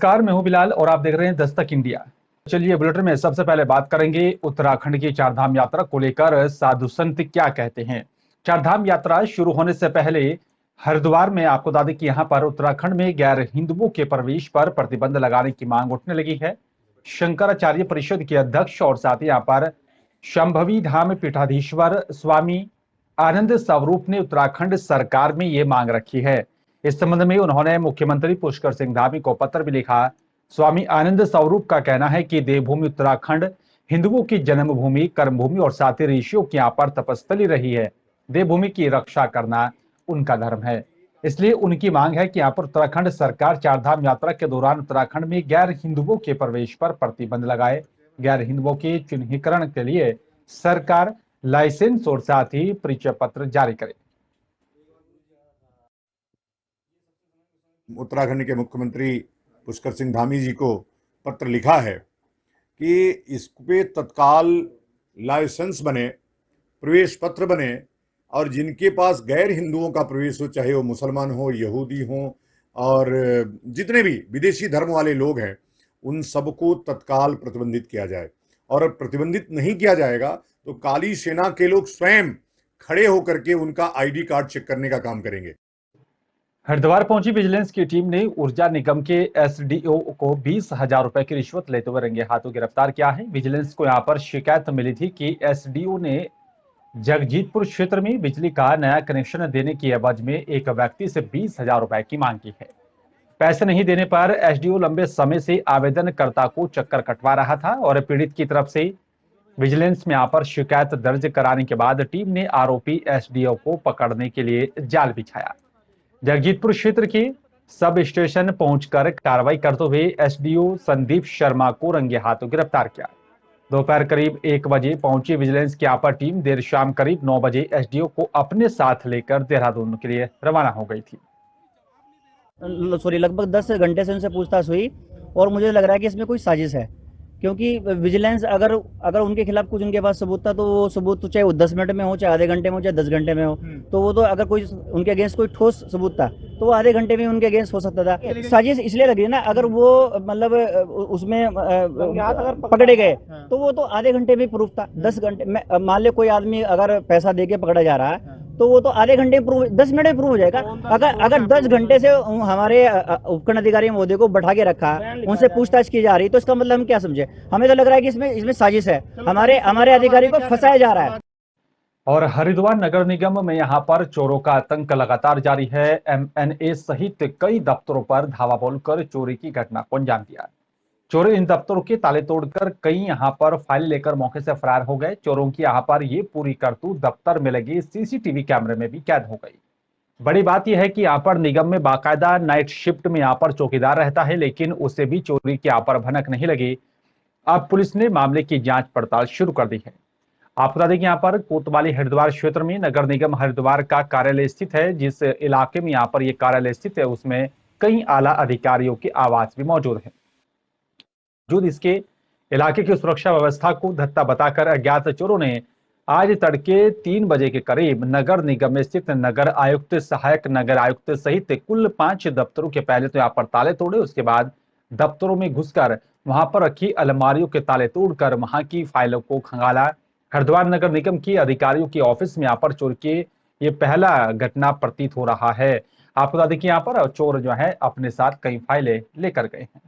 नमस्कार, मैं हूं बिलाल और आप देख रहे हैं दस्तक इंडिया। चलिए बुलेटिन में सबसे पहले बात करेंगे उत्तराखंड की चारधाम यात्रा को लेकर साधु संत क्या कहते हैं। चारधाम यात्रा शुरू होने से पहले हरिद्वार में आपको बता दें कि यहां पर उत्तराखंड में गैर हिंदुओं के प्रवेश पर प्रतिबंध लगाने की मांग उठने लगी है। शंकराचार्य परिषद के अध्यक्ष और साथ ही यहाँ पर शंभवी धाम पीठाधीश्वर स्वामी आनंद स्वरूप ने उत्तराखंड सरकार में ये मांग रखी है। इस संबंध में उन्होंने मुख्यमंत्री पुष्कर सिंह धामी को पत्र भी लिखा। स्वामी आनंद स्वरूप का कहना है कि देवभूमि उत्तराखंड हिंदुओं की जन्मभूमि, कर्मभूमि और साथ ही ऋषियों की यहाँ पर तपस्थली रही है। देवभूमि की रक्षा करना उनका धर्म है। इसलिए उनकी मांग है कि यहाँ पर उत्तराखंड सरकार चारधाम यात्रा के दौरान उत्तराखंड में गैर हिंदुओं के प्रवेश पर प्रतिबंध लगाए। गैर हिंदुओं के चिन्हीकरण के लिए सरकार लाइसेंस और साथ ही परिचय पत्र जारी करे। उत्तराखंड के मुख्यमंत्री पुष्कर सिंह धामी जी को पत्र लिखा है कि इस पे तत्काल लाइसेंस बने, प्रवेश पत्र बने और जिनके पास गैर हिंदुओं का प्रवेश हो, चाहे वो मुसलमान हो, यहूदी हो और जितने भी विदेशी धर्म वाले लोग हैं, उन सबको तत्काल प्रतिबंधित किया जाए। और प्रतिबंधित नहीं किया जाएगा तो काली सेना के लोग स्वयं खड़े होकर के उनका आईडी कार्ड चेक करने का काम करेंगे। हरिद्वार पहुंची विजिलेंस की टीम ने ऊर्जा निगम के एसडीओ को 20,000 रुपए की रिश्वत लेते हुए रंगे हाथों गिरफ्तार किया है। विजिलेंस को यहां पर शिकायत मिली थी कि एसडीओ ने जगजीतपुर क्षेत्र में बिजली का नया कनेक्शन देने की एवज में एक व्यक्ति से 20,000 रुपए की मांग की है। पैसे नहीं देने पर एसडीओ लंबे समय से आवेदनकर्ता को चक्कर कटवा रहा था और पीड़ित की तरफ से विजिलेंस में यहाँ पर शिकायत दर्ज कराने के बाद टीम ने आरोपी एसडीओ को पकड़ने के लिए जाल बिछाया। जगजीतपुर क्षेत्र के सब स्टेशन पहुंचकर कार्रवाई करते हुए एसडीओ संदीप शर्मा को रंगे हाथों गिरफ्तार किया। दोपहर करीब 1 बजे पहुंची विजिलेंस की आपा टीम देर शाम करीब 9 बजे एसडीओ को अपने साथ लेकर देहरादून के लिए रवाना हो गई थी। लगभग 10 घंटे से उनसे पूछताछ हुई और मुझे लग रहा है कि इसमें कोई साजिश है, क्योंकि विजिलेंस अगर उनके खिलाफ कुछ उनके पास सबूत था तो वो सबूत तो चाहे वो 10 मिनट में हो, चाहे आधे घंटे में हो, चाहे 10 घंटे में हो, तो वो तो अगर कोई उनके अगेंस्ट कोई ठोस सबूत था तो वो आधे घंटे में उनके अगेंस्ट हो सकता था। साजिश इसलिए लग रही है ना, अगर वो मतलब उसमें पकड़े गए तो वो तो आधे घंटे में प्रूफ था। 10 घंटे में मान ले कोई आदमी अगर पैसा दे के पकड़ा जा रहा है तो वो तो आधे घंटे में प्रूफ, 10 मिनट में प्रूफ हो जाएगा। अगर 10 घंटे से हमारे उपखंड अधिकारी महोदय को बैठा के रखा, उनसे पूछताछ की जा रही, तो इसका मतलब हम क्या समझे? हमें तो लग रहा है कि इसमें साजिश है, हमारे अधिकारी को फंसाया जा रहा है। और हरिद्वार नगर निगम में यहां पर चोरों का आतंक लगातार जारी है। एमएनए सहित कई दफ्तरों पर धावा बोलकर चोरी की घटना को अंजाम दिया। चोर इन दफ्तरों के ताले तोड़कर कई यहां पर फाइल लेकर मौके से फरार हो गए। चोरों की यहां पर ये पूरी करतूत दफ्तर में लगे सीसीटीवी कैमरे में भी कैद हो गई। बड़ी बात यह है कि यहाँ पर निगम में बाकायदा नाइट शिफ्ट में यहाँ पर चौकीदार रहता है, लेकिन उसे भी चोरी की यहाँ पर भनक नहीं लगी। अब पुलिस ने मामले की जांच पड़ताल शुरू कर दी है। आपको बता दें कि यहाँ पर कोतवाली हरिद्वार क्षेत्र में नगर निगम हरिद्वार का कार्यालय स्थित है। जिस इलाके में यहाँ पर ये कार्यालय स्थित है उसमें कई आला अधिकारियों के आवास भी मौजूद है। इसके इलाके की सुरक्षा व्यवस्था को धत्ता बताकर अज्ञात चोरों ने आज तड़के 3 बजे के करीब नगर निगम में स्थित नगर आयुक्त, सहायक नगर आयुक्त सहित कुल 5 दफ्तरों के पहले तो यहाँ पर ताले तोड़े। उसके बाद दफ्तरों में घुसकर वहां पर रखी अलमारियों के ताले तोड़कर वहां की फाइलों को खंगाला। हरिद्वार नगर निगम के अधिकारियों के ऑफिस में यहाँ पर चोर के ये पहला घटना प्रतीत हो रहा है। आपको बता दें कि यहाँ पर चोर जो है अपने साथ कई फाइलें लेकर गए हैं।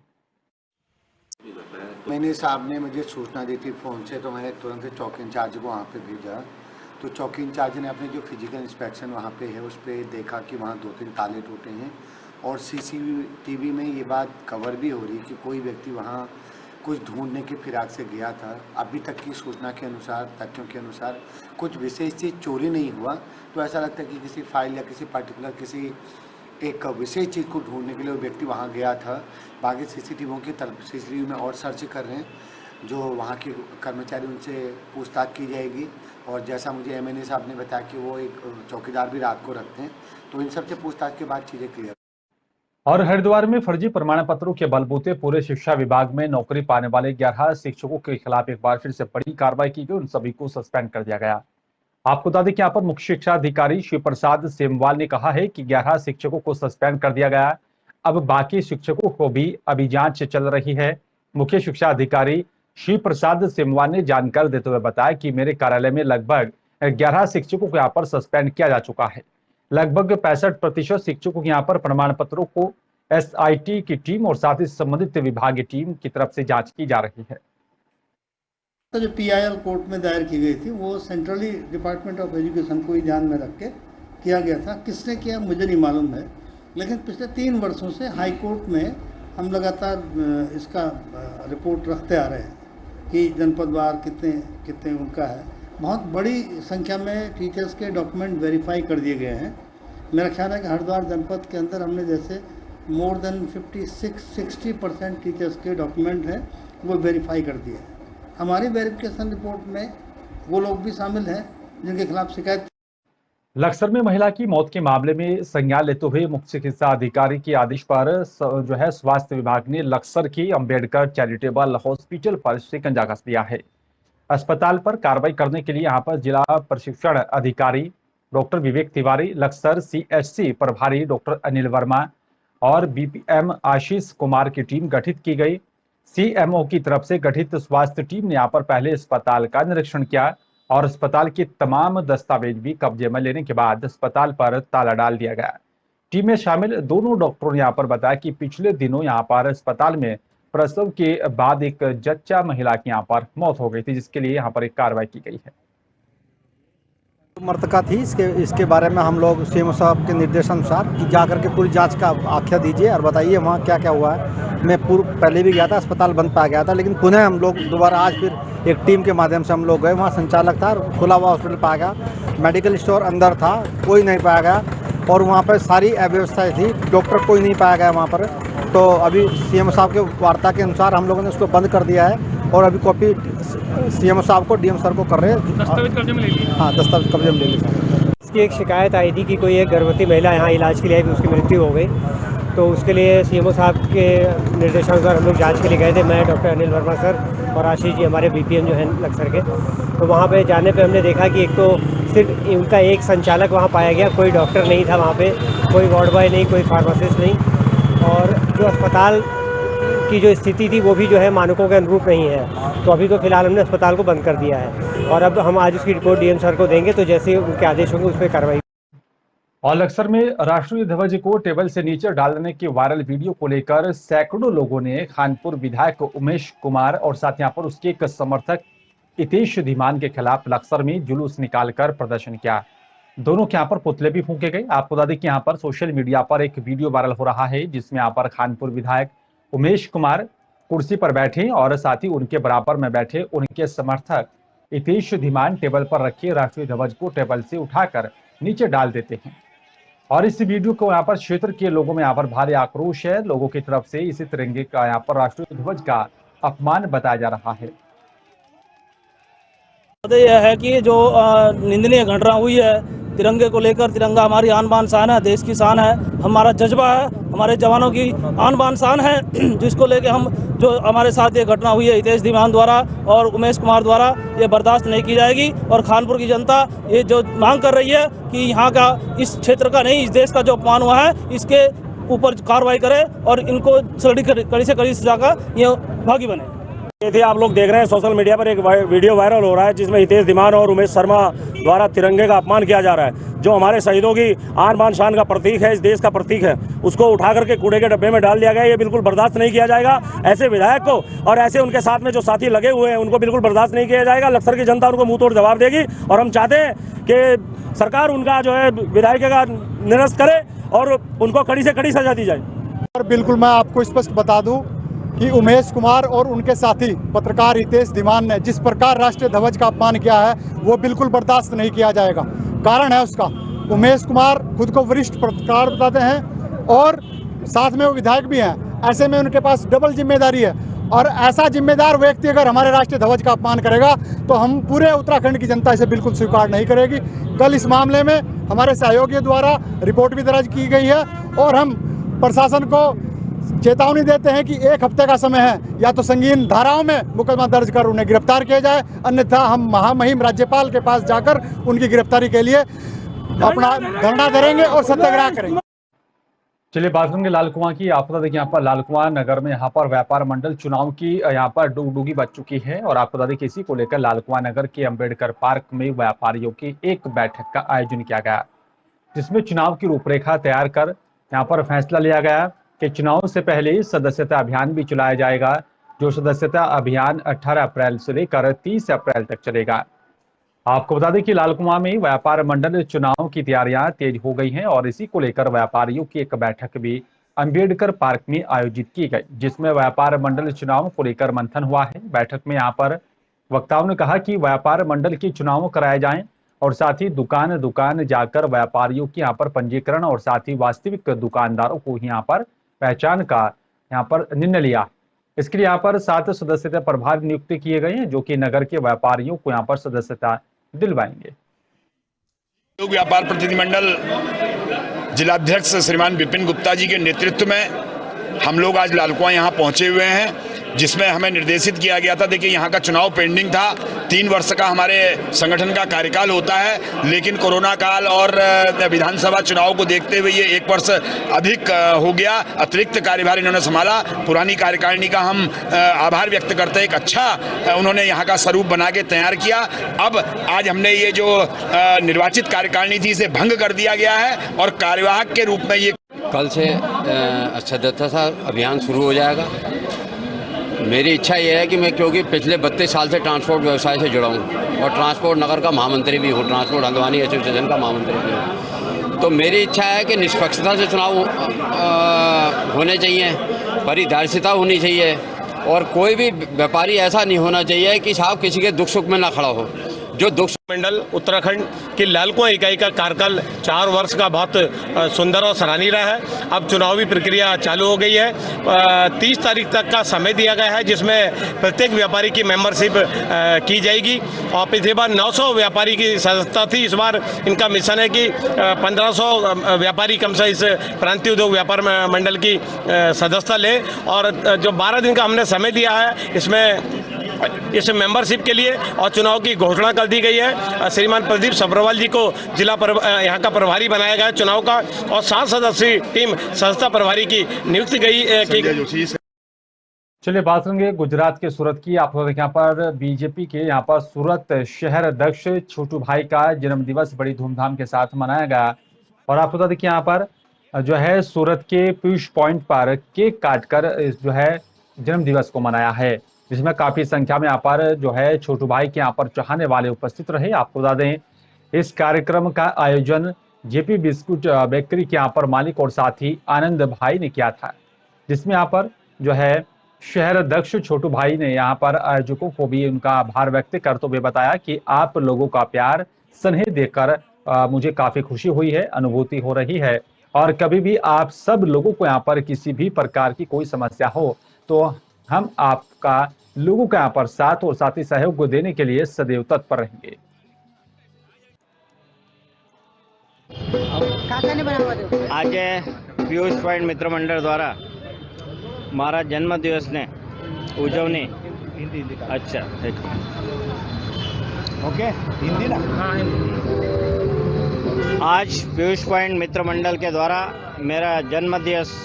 मैंने साहब ने मुझे सूचना दी थी फ़ोन से, तो मैंने तुरंत चौकी इंचार्ज को वहाँ पे भेजा। तो चौकी इंचार्ज ने अपने जो फिजिकल इंस्पेक्शन वहाँ पे है उस पर देखा कि वहाँ 2-3 ताले टूटे हैं और सीसीटीवी में ये बात कवर भी हो रही कि कोई व्यक्ति वहाँ कुछ ढूंढने की फिराक से गया था। अभी तक की सूचना के अनुसार, तथ्यों के अनुसार कुछ विशेष चीज़ चोरी नहीं हुआ। तो ऐसा लगता है कि किसी फाइल या किसी पर्टिकुलर किसी एक विशेष चीज़ को ढूंढने के लिए वो व्यक्ति वहाँ गया था। बाकी सीसीटीवी में और सर्च कर रहे हैं। जो वहाँ के कर्मचारी, उनसे पूछताछ की जाएगी। और जैसा मुझे एमएनए साहब ने बताया कि वो एक चौकीदार भी रात को रखते हैं, तो इन सब से पूछताछ के बाद चीज़ें क्लियर। और हरिद्वार में फर्जी प्रमाण पत्रों के बलबूते पूरे शिक्षा विभाग में नौकरी पाने वाले 11 शिक्षकों के खिलाफ एक बार फिर से बड़ी कार्रवाई की गई। उन सभी को सस्पेंड कर दिया गया। आपको बता दें कि यहाँ पर मुख्य शिक्षा अधिकारी शिव प्रसाद सेमवाल ने कहा है कि 11 शिक्षकों को सस्पेंड कर दिया गया। अब बाकी शिक्षकों को भी अभी जांच चल रही है। मुख्य शिक्षा अधिकारी शिव प्रसाद सिमवा ने जानकारी देते हुए बताया कि मेरे कार्यालय में लगभग 11 शिक्षकों को यहाँ पर सस्पेंड किया जा चुका है। लगभग 65% शिक्षकों के यहाँ पर प्रमाण पत्रों को SIT की टीम और साथ ही संबंधित विभागीय टीम की तरफ से जांच की जा रही है। तो जो PIL कोर्ट में दायर की गई थी वो सेंट्रली डिपार्टमेंट ऑफ एजुकेशन को ही ध्यान में रख के किया गया था। किसने किया मुझे नहीं मालूम है, लेकिन पिछले 3 वर्षों से हाई कोर्ट में हम लगातार इसका रिपोर्ट रखते आ रहे हैं कि जनपदवार कितने उनका है। बहुत बड़ी संख्या में टीचर्स के डॉक्यूमेंट वेरीफाई कर दिए गए हैं। मेरा ख्याल है कि हरिद्वार जनपद के अंदर हमने जैसे मोर देन 60% टीचर्स के डॉक्यूमेंट हैं वो वेरीफाई कर दिए हैं। हमारी वेरिफिकेशन रिपोर्ट में वो लोग भी शामिल हैं जिनके खिलाफ शिकायत। लक्सर में महिला की मौत के मामले में संज्ञान लेते हुए मुख्य चिकित्सा अधिकारी के आदेश पर जो है स्वास्थ्य विभाग ने लक्सर की अंबेडकर चैरिटेबल हॉस्पिटल पर शिकंजा कस दिया है। अस्पताल पर कार्रवाई करने के लिए यहां पर जिला प्रशिक्षण अधिकारी डॉक्टर विवेक तिवारी, लक्सर CHC प्रभारी डॉक्टर अनिल वर्मा और BPM आशीष कुमार की टीम गठित की गई। CMO की तरफ से गठित स्वास्थ्य टीम ने यहाँ पर पहले अस्पताल का निरीक्षण किया और अस्पताल के तमाम दस्तावेज भी कब्जे में लेने के बाद अस्पताल पर ताला डाल दिया गया। टीम में शामिल दोनों डॉक्टरों ने यहाँ पर बताया कि पिछले दिनों यहाँ पर अस्पताल में प्रसव के बाद एक जच्चा महिला की यहाँ पर मौत हो गई थी, जिसके लिए यहाँ पर एक कार्रवाई की गई है। मृतका थी, इसके बारे में हम लोग CMO साहब के निर्देशानुसार कि जाकर के पूरी जांच का आख्या दीजिए और बताइए वहाँ क्या क्या हुआ है। मैं पहले भी गया था, अस्पताल बंद पाया गया था, लेकिन पुनः हम लोग दोबारा आज फिर एक टीम के माध्यम से हम लोग गए। वहाँ संचालक था, खुला हुआ हॉस्पिटल पाया गया, मेडिकल स्टोर अंदर था, कोई नहीं पाया गया और वहाँ पर सारी अव्यवस्थाएँ थी, डॉक्टर कोई नहीं पाया गया वहाँ पर। तो अभी CMO साहब के वार्ता के अनुसार हम लोगों ने उसको बंद कर दिया है और अभी कॉपी CMO साहब को DM सर को कर रहे हैं। दस्तावेज कब्जे में ले लिए? हाँ, दस्तावेज कब्जे में ले लिए। इसकी एक शिकायत आई थी कि कोई एक गर्भवती महिला यहाँ इलाज के लिए आई, उसकी मृत्यु हो गई। तो उसके लिए CMO साहब के निर्देशानुसार हम लोग जांच के लिए गए थे, मैं डॉक्टर अनिल वर्मा सर और आशीष जी हमारे BPM जो हैं लक्सर के। तो वहाँ पे जाने पे हमने देखा कि एक तो सिर्फ उनका एक संचालक वहाँ पाया गया, कोई डॉक्टर नहीं था वहाँ पे, कोई वार्ड बॉय नहीं, कोई फार्मासिस्ट नहीं, और जो अस्पताल की जो स्थिति थी वो भी जो है मानकों के अनुरूप नहीं है। तो अभी तो फिलहाल हमने अस्पताल को बंद कर दिया है और अब हम आज उसकी रिपोर्ट DM सर को देंगे, तो जैसे उनके आदेश होंगे उस पर कार्रवाई। और लक्सर में राष्ट्रीय ध्वज को टेबल से नीचे डालने के वायरल वीडियो को लेकर सैकड़ों लोगों ने खानपुर विधायक उमेश कुमार और साथ यहाँ पर उसके एक समर्थक हितेश धीमान के खिलाफ लक्सर में जुलूस निकालकर प्रदर्शन किया। दोनों के यहाँ पर पुतले भी फूंके गए। आपको बता दें कि यहाँ पर सोशल मीडिया पर एक वीडियो वायरल हो रहा है जिसमें यहाँ पर खानपुर विधायक उमेश कुमार कुर्सी पर बैठे और साथ ही उनके बराबर में बैठे उनके समर्थक हितेश धीमान टेबल पर रखे राष्ट्रीय ध्वज को टेबल से उठाकर नीचे डाल देते हैं। और इस वीडियो को यहाँ पर क्षेत्र के लोगों में यहाँ पर भारी आक्रोश है। लोगों की तरफ से इसी तिरंगे का यहाँ पर राष्ट्रीय ध्वज का अपमान बताया जा रहा है। यह है कि जो निंदनीय घटना हुई है तिरंगे को लेकर, तिरंगा हमारी आन बान शान है, देश की शान है, हमारा जज्बा है, हमारे जवानों की आन बान शान है, जिसको लेके हम जो हमारे साथ ये घटना हुई है हितेश धीमान द्वारा और उमेश कुमार द्वारा, ये बर्दाश्त नहीं की जाएगी। और खानपुर की जनता ये जो मांग कर रही है कि यहाँ का, इस क्षेत्र का नहीं, इस देश का जो अपमान हुआ है इसके ऊपर कार्रवाई करे और इनको कड़ी से कड़ी सजा का ये भागी बने। ये आप लोग देख रहे हैं सोशल मीडिया पर एक वीडियो वायरल हो रहा है जिसमें हितेश धीमान और उमेश शर्मा द्वारा तिरंगे का अपमान किया जा रहा है, जो हमारे शहीदों की आन बान शान का प्रतीक है, इस देश का प्रतीक है, उसको उठा करके कूड़े के डब्बे में डाल दिया गया। ये बिल्कुल बर्दाश्त नहीं किया जाएगा। ऐसे विधायक को और ऐसे उनके साथ में जो साथी लगे हुए हैं उनको बिल्कुल बर्दाश्त नहीं किया जाएगा। लक्सर की जनता उनको मुंह तोड़ जवाब देगी और हम चाहते हैं कि सरकार उनका जो है विधायक का निरस्त करे और उनको कड़ी से कड़ी सजा दी जाए। और बिल्कुल मैं आपको स्पष्ट बता दूं कि उमेश कुमार और उनके साथी पत्रकार हितेश धीमान ने जिस प्रकार राष्ट्रीय ध्वज का अपमान किया है वो बिल्कुल बर्दाश्त नहीं किया जाएगा। कारण है उसका, उमेश कुमार खुद को वरिष्ठ पत्रकार बताते हैं और साथ में वो विधायक भी हैं। ऐसे में उनके पास डबल जिम्मेदारी है और ऐसा जिम्मेदार व्यक्ति अगर हमारे राष्ट्रीय ध्वज का अपमान करेगा तो हम पूरे उत्तराखंड की जनता इसे बिल्कुल स्वीकार नहीं करेगी। कल इस मामले में हमारे सहयोगियों द्वारा रिपोर्ट भी दर्ज की गई है और हम प्रशासन को चेतावनी देते हैं कि 1 हफ्ते का समय है, या तो संगीन धाराओं में मुकदमा दर्ज कर उन्हें गिरफ्तार किया जाए, अन्यथा हम महामहिम राज्यपाल के पास जाकर उनकी गिरफ्तारी के लिए अपना धरना करेंगे और सत्याग्रह करेंगे। चलिए बात करेंगे लाल कुआं की। आपको बता दें कि यहाँ पर लाल कुआं नगर में यहाँ पर व्यापार मंडल चुनाव की यहाँ पर डुगडुगी बच चुकी है और आपको बता दें कि इसी को लेकर लाल कुआं नगर के अंबेडकर पार्क में व्यापारियों की एक बैठक का आयोजन किया गया, जिसमें चुनाव की रूपरेखा तैयार कर यहाँ पर फैसला लिया गया कि चुनाव से पहले सदस्यता अभियान भी चलाया जाएगा, जो सदस्यता अभियान 18 अप्रैल से लेकर 30 अप्रैल तक चलेगा। आपको बता दें कि लाल कुआं में व्यापार मंडल चुनाव की तैयारियां तेज हो गई हैं और इसी को लेकर व्यापारियों की एक बैठक भी अंबेडकर पार्क में आयोजित की गई, जिसमें व्यापार मंडल चुनाव को लेकर मंथन हुआ है। बैठक में यहाँ पर वक्ताओं ने कहा कि व्यापार मंडल के चुनाव कराए जाएं और साथ ही दुकान दुकान जाकर व्यापारियों की यहाँ पर पंजीकरण और साथ ही वास्तविक दुकानदारों को यहाँ पर पहचान का यहाँ पर निर्णय लिया। इसके लिए यहाँ पर 7 सदस्यता प्रभारी नियुक्त किए गए हैं, जो कि नगर के व्यापारियों को यहाँ पर सदस्यता दिलवाएंगे। व्यापार प्रतिनिधिमंडल जिलाध्यक्ष श्रीमान विपिन गुप्ता जी के नेतृत्व में हम लोग आज लाल कुआं यहाँ पहुंचे हुए हैं, जिसमें हमें निर्देशित किया गया था। देखिए, यहाँ का चुनाव पेंडिंग था। 3 वर्ष का हमारे संगठन का कार्यकाल होता है, लेकिन कोरोना काल और विधानसभा चुनाव को देखते हुए ये 1 वर्ष अधिक हो गया। अतिरिक्त कार्यभार इन्होंने संभाला। पुरानी कार्यकारिणी का हम आभार व्यक्त करते हैं। एक अच्छा उन्होंने यहाँ का स्वरूप बना के तैयार किया। अब आज हमने ये जो निर्वाचित कार्यकारिणी थी, इसे भंग कर दिया गया है और कार्यवाहक के रूप में ये कल से सदस्यता अभियान शुरू हो जाएगा। मेरी इच्छा यह है कि मैं, क्योंकि पिछले 32 साल से ट्रांसपोर्ट व्यवसाय से जुड़ा हूँ और ट्रांसपोर्ट नगर का महामंत्री भी हूँ, ट्रांसपोर्ट हल्द्वानी एसोसिएशन का महामंत्री भी हूँ, तो मेरी इच्छा है कि निष्पक्षता से चुनाव होने चाहिए, पारदर्शिता होनी चाहिए और कोई भी व्यापारी ऐसा नहीं होना चाहिए कि साहब किसी के दुख सुख में ना खड़ा हो। जो दुख मंडल उत्तराखंड की लाल कुआं इकाई का कार्यकाल 4 वर्ष का बहुत सुंदर और सराहनीय रहा है। अब चुनावी प्रक्रिया चालू हो गई है। 30 तारीख तक का समय दिया गया है, जिसमें प्रत्येक व्यापारी की मेंबरशिप की जाएगी और पिछली बार 900 व्यापारी की सदस्यता थी। इस बार इनका मिशन है कि 1500 व्यापारी कम से इस प्रांतीय उद्योग व्यापार मंडल की सदस्यता ले और जो 12 दिन का हमने समय दिया है, इसमें इस मेंबरशिप के लिए और चुनाव की घोषणा कर दी गई है। श्रीमान प्रदीप सब्रवाल जी को जिला यहाँ का प्रभारी बनाया गया है चुनाव का और 7 सदस्यीय टीम सदस्यता प्रभारी की नियुक्ति गई। चलिए बात करेंगे गुजरात के सूरत की। आपको यहाँ पर बीजेपी के यहाँ पर सूरत शहर अध्यक्ष छोटू भाई का जन्मदिवस बड़ी धूमधाम के साथ मनाया गया और आपको बता दें कि यहाँ पर जो है सूरत के पीयूष पॉइंट पर केक काटकर जो है जन्मदिवस को मनाया है, जिसमें काफी संख्या में यहाँ पर जो है छोटू भाई के यहाँ पर चाहने वाले उपस्थित रहे। आपको बता दें इस कार्यक्रम का आयोजन जेपी बिस्कुट बेकरी के यहाँ पर मालिक और साथ ही आनंद भाई ने किया था, जिसमें यहाँ पर जो है शहर अध्यक्ष छोटू भाई ने यहाँ पर आयोजकों को भी उनका आभार व्यक्त करते हुए बताया कि आप लोगों का प्यार स्नेह देकर मुझे काफी खुशी हुई है, अनुभूति हो रही है और कभी भी आप सब लोगों को यहाँ पर किसी भी प्रकार की कोई समस्या हो तो हम आपका लोगों का यहाँ पर साथ और साथ ही सहयोग को देने के लिए सदैव तत्पर रहेंगे। आज पीयूष पॉइंट मित्र मंडळ द्वारा મારા જન્મદિવસને ઉજવણી अच्छा ओके हिंदी ना हाँ आज पीयूष पॉइंट मित्र मंडल के द्वारा मेरा जन्मदिवस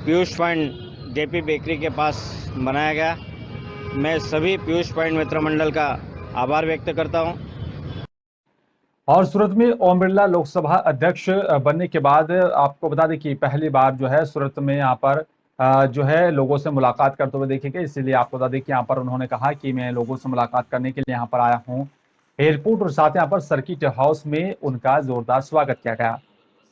पीयूष पॉइंट जेपी बेकरी के पास मनाया गया। मैं सभी पीयूष पॉइंट मित्र मंडल का आभार व्यक्त करता हूं। और सूरत में ओम बिरला लोकसभा अध्यक्ष बनने के बाद आपको बता दें कि पहली बार जो है सूरत में यहाँ पर जो है लोगों से मुलाकात करते हुए देखेंगे, इसीलिए आपको बता दें कि यहाँ पर उन्होंने कहा कि मैं लोगों से मुलाकात करने के लिए यहाँ पर आया हूँ। एयरपोर्ट और साथ यहाँ पर सर्किट हाउस में उनका जोरदार स्वागत किया गया।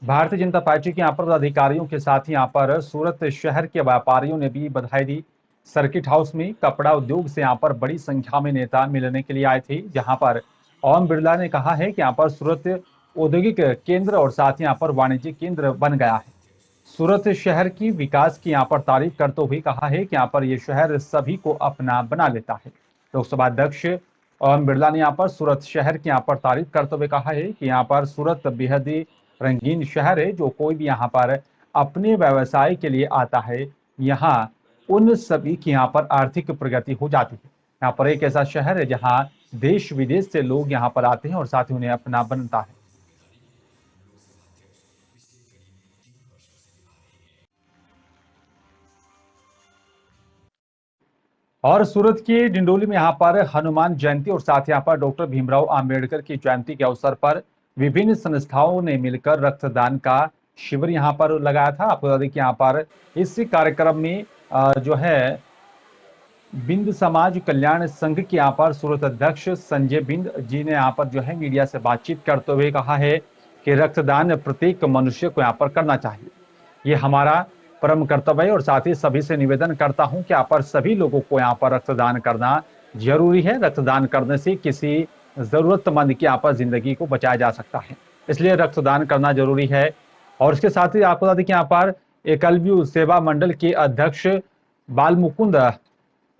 भारतीय जनता पार्टी के यहाँ पर अधिकारियों के साथ ही यहाँ पर सूरत शहर के व्यापारियों ने भी बधाई दी। सर्किट हाउस में कपड़ा उद्योग से यहाँ पर बड़ी संख्या में नेता मिलने के लिए आए थे, जहाँ पर ओम बिरला ने कहा है कि यहाँ पर सूरत औद्योगिक केंद्र और साथ ही यहाँ पर वाणिज्यिक केंद्र बन गया है। सूरत शहर की विकास की यहाँ पर तारीफ करते हुए कहा है कि यहाँ पर ये शहर सभी को अपना बना लेता है। लोकसभा अध्यक्ष ओम बिरला ने यहाँ पर सूरत शहर की यहाँ पर तारीफ करते हुए कहा है कि यहाँ पर सूरत बेहद ही रंगीन शहर है, जो कोई भी यहाँ पर अपने व्यवसाय के लिए आता है, यहाँ उन सभी की यहाँ पर आर्थिक प्रगति हो जाती है। यहाँ पर एक ऐसा शहर है जहाँ देश विदेश से लोग यहाँ पर आते हैं और साथ ही उन्हें अपना बनता है। और सूरत के डिंडोली में यहाँ पर हनुमान जयंती और साथ यहाँ पर डॉक्टर भीमराव अंबेडकर की जयंती के अवसर पर विभिन्न संस्थाओं ने मिलकर रक्तदान का शिविर यहाँ पर लगाया था। आपको बता दें कि यहाँ पर इस कार्यक्रम में जो है बिंद समाज कल्याण संघ के यहाँ पर सूरत अध्यक्ष संजय बिंद जी ने यहाँ पर जो है मीडिया से बातचीत करते हुए कहा है कि रक्तदान प्रत्येक मनुष्य को यहाँ पर करना चाहिए, ये हमारा परम कर्तव्य है और साथ ही सभी से निवेदन करता हूं कि यहाँ पर सभी लोगों को यहाँ पर रक्तदान करना जरूरी है। रक्तदान करने से किसी जरूरतमंद की यहाँ पर जिंदगी को बचाया जा सकता है, इसलिए रक्तदान करना जरूरी है। और इसके साथ ही आपको बता दें कि यहाँ पर एकलव्य सेवा मंडल के अध्यक्ष बाल मुकुंद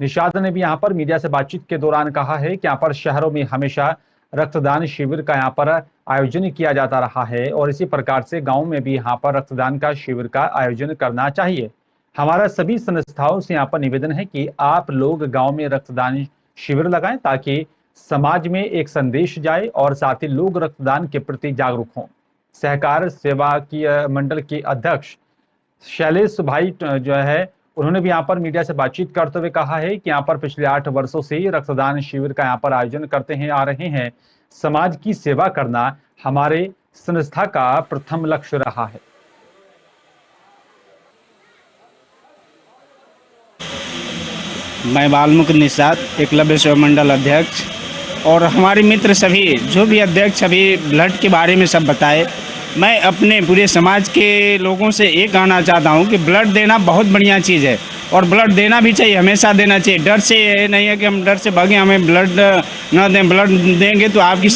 निषाद ने भी यहाँ पर मीडिया से बातचीत के दौरान कहा है कि यहाँ पर शहरों में हमेशा रक्तदान शिविर का यहाँ पर आयोजन किया जाता रहा है और इसी प्रकार से गांव में भी यहाँ पर रक्तदान का शिविर का आयोजन करना चाहिए। हमारा सभी संस्थाओं से यहाँ पर निवेदन है कि आप लोग गांव में रक्तदान शिविर लगाएं ताकि समाज में एक संदेश जाए और साथ ही लोग रक्तदान के प्रति जागरूक हों। सहकार सेवा की मंडल के अध्यक्ष शैलेश भाई जो है उन्होंने भी यहाँ पर मीडिया से बातचीत करते हुए कहा है कि यहाँ पर पिछले 8 वर्षों से ही रक्तदान शिविर का यहाँ पर आयोजन करते हैं आ रहे हैं। समाज की सेवा करना हमारे संस्था का प्रथम लक्ष्य रहा है। मैं बालमुकुंद निषाद एकलव्य सेवा मंडल अध्यक्ष और हमारे मित्र सभी जो भी अध्यक्ष अभी ब्लड के बारे में सब बताए, मैं अपने पूरे समाज के लोगों से ये कहना चाहता हूँ कि ब्लड देना बहुत बढ़िया चीज़ है और ब्लड देना भी चाहिए, हमेशा देना चाहिए। डर से ये नहीं है कि हम डर से भागें हमें ब्लड न दें। ब्लड देंगे तो आपकी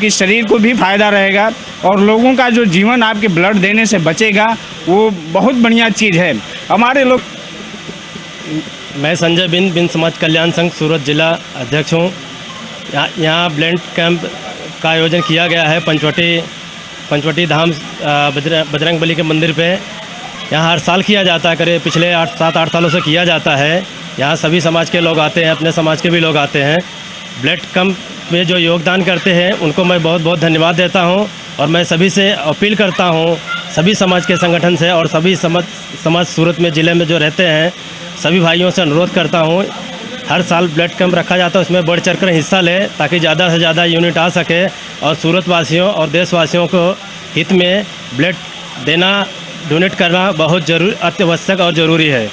शरीर को भी फायदा रहेगा और लोगों का जो जीवन आपके ब्लड देने से बचेगा वो बहुत बढ़िया चीज़ है। हमारे लोग मैं संजय बिंद समाज कल्याण संघ सूरत जिला अध्यक्ष हूँ। यहाँ ब्लड कैंप का आयोजन किया गया है पंचवटी धाम बजरंग बली के मंदिर पे। यहाँ हर साल किया जाता है, करीब पिछले 7-8 सालों से किया जाता है। यहाँ सभी समाज के लोग आते हैं, अपने समाज के भी लोग आते हैं। ब्लड कैंप में जो योगदान करते हैं उनको मैं बहुत बहुत धन्यवाद देता हूँ और मैं सभी से अपील करता हूँ, सभी समाज के संगठन से और सभी समाज सूरत में ज़िले में जो रहते हैं सभी भाइयों से अनुरोध करता हूँ, हर साल ब्लड कैंप रखा जाता है, उसमें बढ़ चढ़ कर हिस्सा लें ताकि ज़्यादा से ज़्यादा यूनिट आ सके और सूरत वासियों और देशवासियों को हित में ब्लड देना, डोनेट करना बहुत अत्यावश्यक और ज़रूरी है।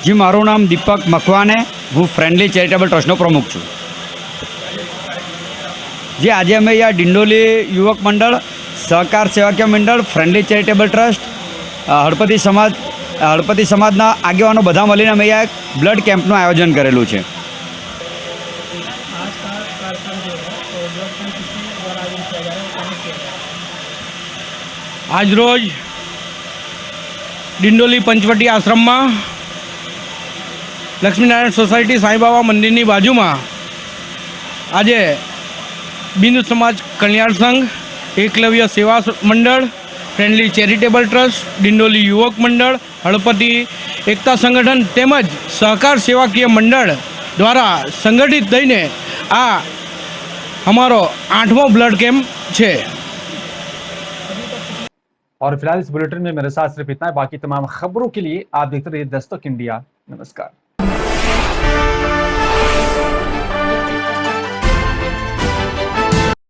जी, मारू नाम दीपक मकवाने, हूँ फ्रेंडली चैरिटेबल ट्रस्टનો प्रमुख છું। जी, आज अमे यहाँ डिंडोली युवक मंडल, सहकार सेवाकीय मंडल, फ्रेंडली चैरिटेबल ट्रस्ट, हड़पति समाजना આગેવાનો બધા મળીને અમે અહીંયા એક બ્લડ કેમ્પનું આયોજન કરેલું છે। आज रोज डिंडोली पंचवटी आश्रम में लक्ष्मीनारायण सोसायटी साई बाबा मंदिर की बाजू में आज बिंदु समाज कल्याण संघ, एकलव्य सेवा मंडल, फ्रेंडली चैरिटेबल ट्रस्ट, डिंडोली युवक मंडल, हड़पति एकता संगठन तेमज सहकार सेवाकीय मंडल द्वारा संगठित थईने आ हमारो 8वां ब्लड कैम्प है। और फिलहाल इस बुलेटिन में मेरे साथ सिर्फ इतना है। बाकी तमाम खबरों के लिए आप देखते रहिए दस्तक इंडिया। नमस्कार।